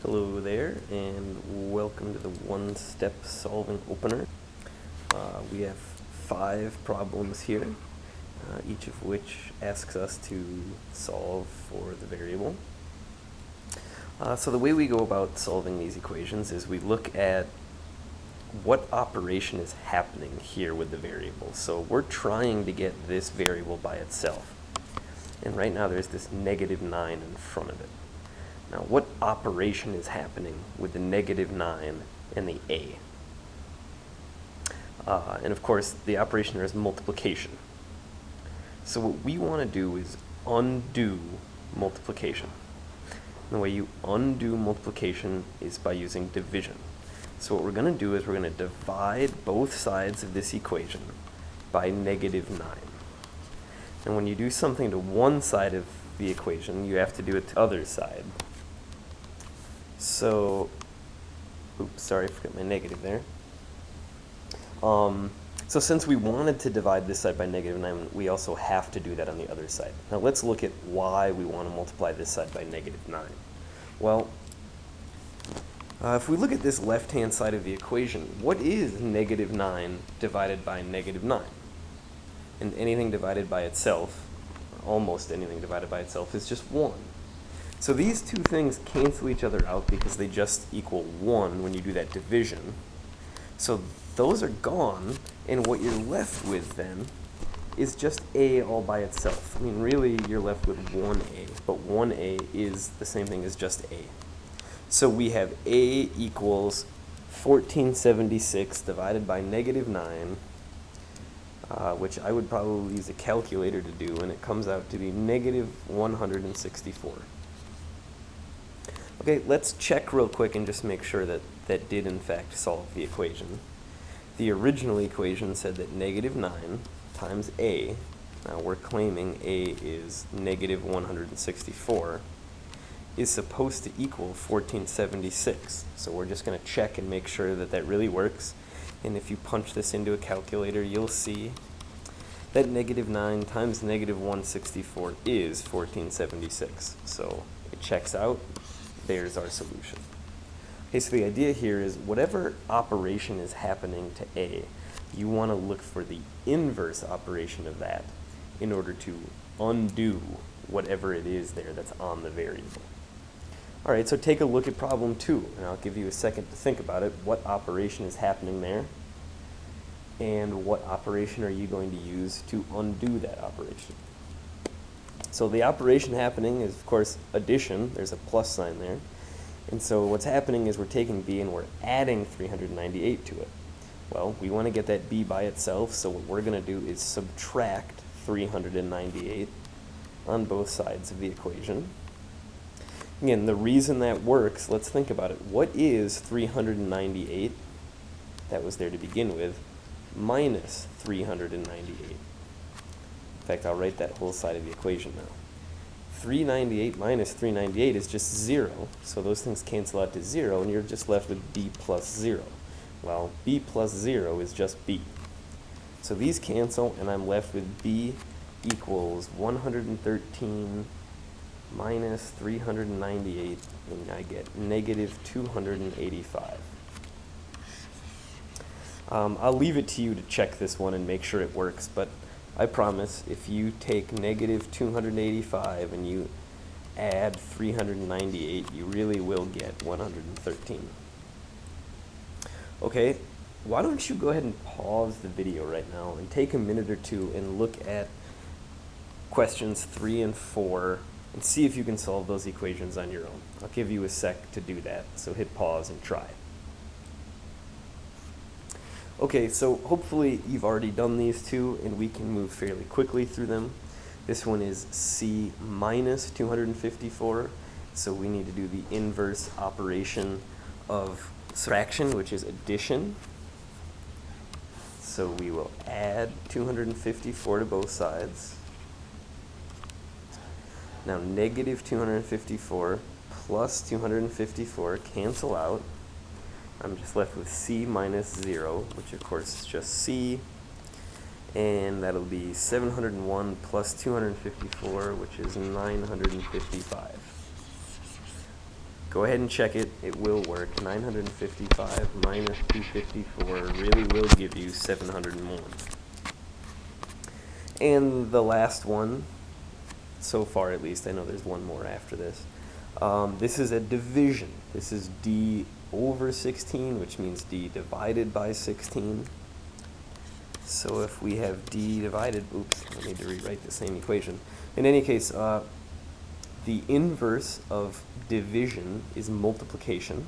Hello there, and welcome to the one-step solving opener. We have 5 problems here, each of which asks us to solve for the variable. So the way we go about solving these equations is we look at what operation is happening here with the variable. So we're trying to get this variable by itself. And right now there's this -9 in front of it. Now, what operation is happening with the -9 and the a? And of course, the operation there is multiplication. So what we want to do is undo multiplication. And the way you undo multiplication is by using division. So what we're going to do is we're going to divide both sides of this equation by -9. And when you do something to one side of the equation, you have to do it to the other side. So, oops, sorry, I forgot my negative there. So since we wanted to divide this side by -9, we also have to do that on the other side. Now let's look at why we want to multiply this side by -9. Well, if we look at this left-hand side of the equation, what is -9 divided by -9? And anything divided by itself, almost anything divided by itself, is just 1. So these two things cancel each other out because they just equal 1 when you do that division. So those are gone, and what you're left with then is just a all by itself. I mean, really, you're left with 1a, but 1a is the same thing as just a. So we have a equals 1476 divided by -9, which I would probably use a calculator to do, and it comes out to be -164. Okay, let's check real quick and just make sure that that did in fact solve the equation. The original equation said that -9 times a, now we're claiming a is -164, is supposed to equal 1476. So we're just going to check and make sure that that really works. And if you punch this into a calculator, you'll see that -9 times -164 is 1476. So it checks out. There's our solution. Okay, so the idea here is whatever operation is happening to a, you want to look for the inverse operation of that in order to undo whatever it is there that's on the variable. All right, so take a look at problem 2, and I'll give you a second to think about it. What operation is happening there? And what operation are you going to use to undo that operation? So the operation happening is, of course, addition. There's a plus sign there. And so what's happening is we're taking b and we're adding 398 to it. Well, we want to get that b by itself, so what we're going to do is subtract 398 on both sides of the equation. Again, the reason that works, let's think about it. What is 398, that was there to begin with, minus 398? In fact, I'll write that whole side of the equation now. 398 minus 398 is just 0, so those things cancel out to 0, and you're just left with b plus 0. Well, b plus 0 is just b. So these cancel, and I'm left with b equals 113 minus 398, and I get -285. I'll leave it to you to check this one and make sure it works, but I promise if you take -285 and you add 398, you really will get 113. Okay, why don't you go ahead and pause the video right now and take a minute or two and look at questions 3 and 4 and see if you can solve those equations on your own. I'll give you a sec to do that, so hit pause and try. Okay, so hopefully you've already done these two, and we can move fairly quickly through them. This one is c minus 254, so we need to do the inverse operation of subtraction, which is addition. So we will add 254 to both sides. Now -254 plus 254 cancel out. I'm just left with c minus 0, which of course is just c, and that'll be 701 plus 254, which is 955. Go ahead and check it. It will work. 955 minus 254 really will give you 701. And the last one, so far at least, I know there's one more after this. This is a division. This is d over 16, which means d divided by 16. So if we have d divided, oops, I need to rewrite the same equation. In any case, the inverse of division is multiplication.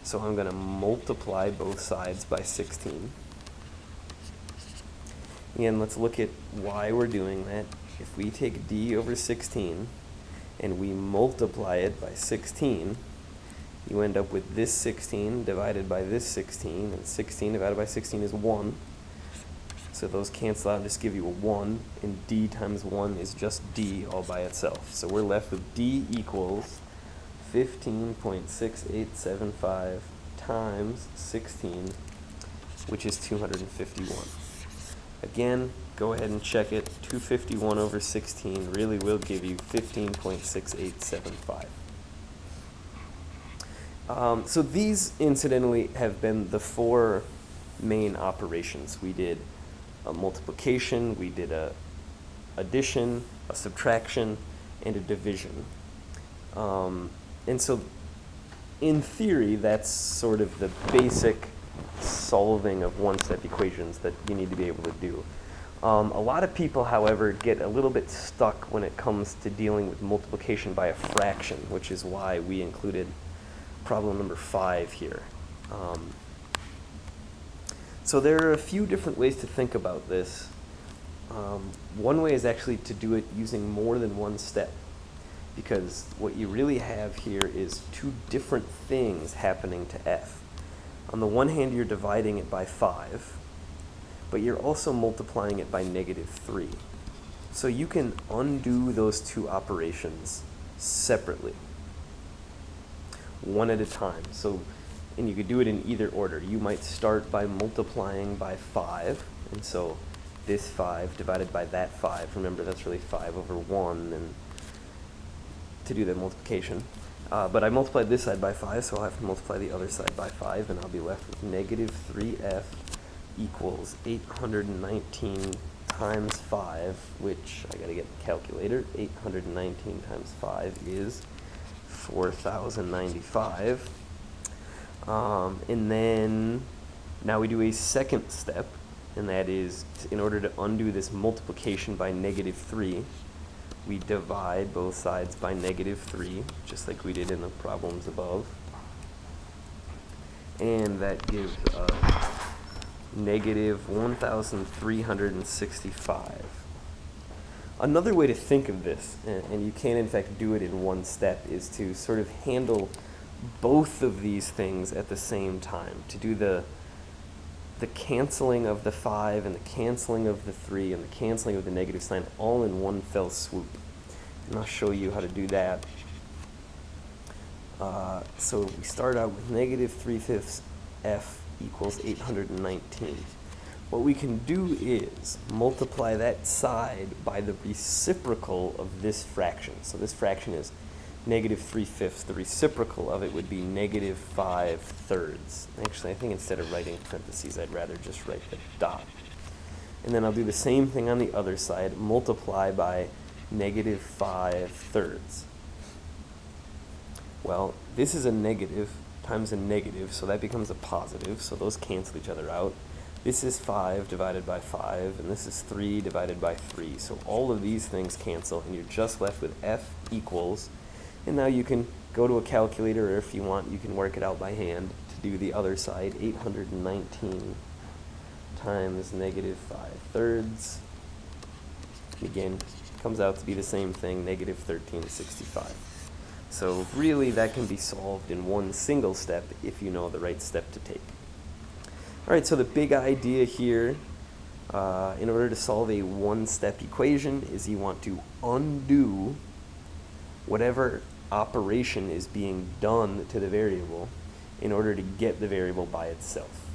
So I'm going to multiply both sides by 16. And let's look at why we're doing that. If we take d over 16 and we multiply it by 16, you end up with this 16 divided by this 16, and 16 divided by 16 is 1. So those cancel out and just give you a 1, and d times 1 is just d all by itself. So we're left with d equals 15.6875 times 16, which is 251. Again, go ahead and check it. 251 over 16 really will give you 15.6875. So these, incidentally, have been the four main operations. We did a multiplication, we did a addition, a subtraction, and a division. And so, in theory, that's sort of the basic solving of one-step equations that you need to be able to do. A lot of people, however, get a little bit stuck when it comes to dealing with multiplication by a fraction, which is why we included problem number 5 here. So there are a few different ways to think about this. One way is actually to do it using more than one step, because what you really have here is two different things happening to f. On the one hand, you're dividing it by 5, but you're also multiplying it by -3. So you can undo those two operations separately, one at a time. So, and you could do it in either order. You might start by multiplying by 5, and so this 5 divided by that 5. Remember, that's really 5 over 1, and to do that multiplication. But I multiplied this side by 5, so I'll have to multiply the other side by 5, and I'll be left with -3f equals 819 times 5, which I gotta get the calculator. 819 times 5 is 4,095. And then now we do a second step, and that is, in order to undo this multiplication by -3, we divide both sides by -3, just like we did in the problems above. And that gives us -1,365. Another way to think of this, and you can in fact do it in one step, is to sort of handle both of these things at the same time. To do the canceling of the 5 and the canceling of the 3 and the canceling of the negative sign all in one fell swoop. And I'll show you how to do that. So we start out with -3/5 f equals 819. What we can do is multiply that side by the reciprocal of this fraction. So this fraction is -3/5. The reciprocal of it would be -5/3. Actually, I think instead of writing parentheses, I'd rather just write the dot. And then I'll do the same thing on the other side, multiply by -5/3. Well, this is a negative times a negative, so that becomes a positive, so those cancel each other out. This is 5 divided by 5, and this is 3 divided by 3. So all of these things cancel, and you're just left with f equals, and now you can go to a calculator, or if you want, you can work it out by hand to do the other side. 819 times -5/3. Again, comes out to be the same thing, -1365. So really, that can be solved in one single step if you know the right step to take. All right, so the big idea here, in order to solve a one-step equation, is you want to undo whatever operation is being done to the variable in order to get the variable by itself.